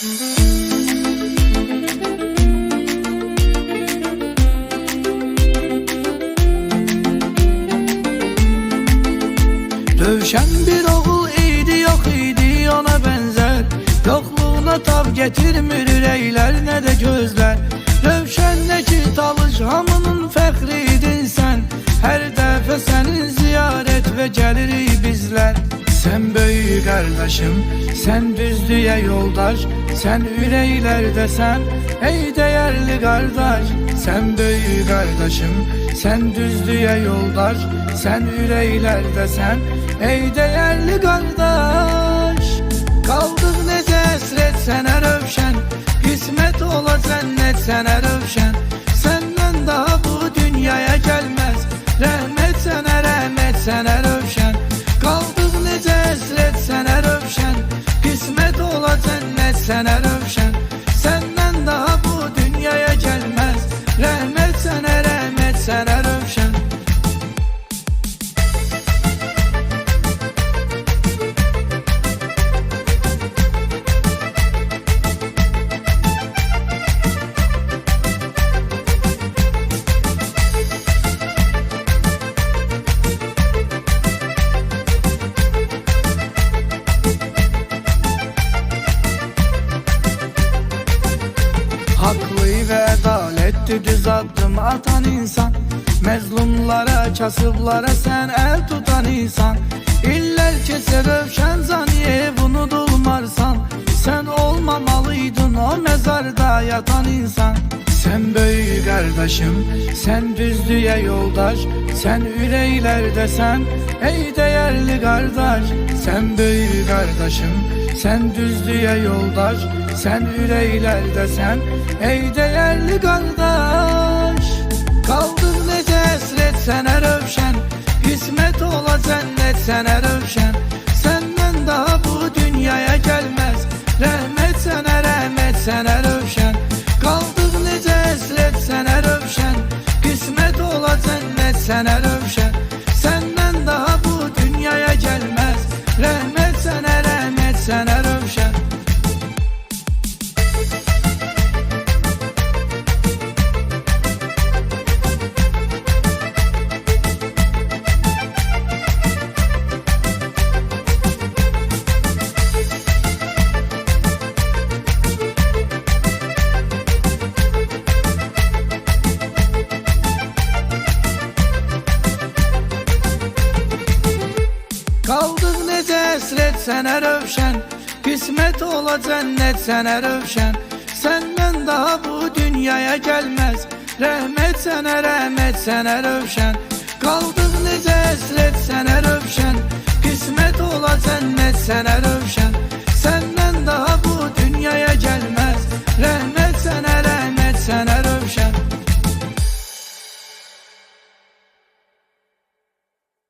Rövşən bir oğul idi, yox idi ona benzer. Yokluğuna tab getirmir ürəklər, nə də gözlər. Rövşən nə ki talış, hamının fəxriydin sən. Hər dəfə sənin ziyarət və gəlirik bizlər. Sən böyük qardaşım, sən düzdüyə yoldaş. Sən ürəklərdəsən, ey dəyərli qardaş. Sən böyük qardaşım, sən düzdüyə yoldaş. Sən ürəklərdəsən, ey dəyərli qardaş. Qaldıq necə əsrət sənə Rövşən, qismət ola cənnət sənə Rövşən. Səndən daha bu dünyaya gəlməz, rəhmət sənə Rövşən. Qaldıq necə əsrət sənə Rövşən, qismət ola cənnət sənə Rövşən. Səndən daha bu dünyaya gəlməz, rəhmət sənə Rövşən. Haklı ve adaletli düz addım atan insan. Mezlumlara, kasıblara sen el tutan insan. İller kese Rövşən Zaniyev unudulmarsan. Sen olmamalıydın o mezarda yatan insan. Sen böyük kardeşim, sen düzlüğe yoldaş. Sen ürəklərdəsən, ey değerli kardeş. Sen böyük kardeşim, sen düzlüğe yoldaş. Sen ürəklərdəsən, ey değerli kardeş. Qaldıq necə əsrət sənə Rövşən, qismət ola cənnət sənə Rövşən. Səndən daha bu dünyaya gəlməz, rəhmət sənə Rövşən. Qaldıq necə əsrət sənə Rövşən, qismət ola cənnət sənə Rövşən. Səndən daha bu dünyaya gəlməz, rəhmət sənə Rövşən. Qaldıq necə əsrət sənə Rövşən, qismət ola cənnət sənə Rövşən. Səndən daha bu dünyaya gəlməz, rəhmət sənə Rövşən. Qaldıq necə əsrət sənə Rövşən, qismət ola cənnət sənə Rövşən.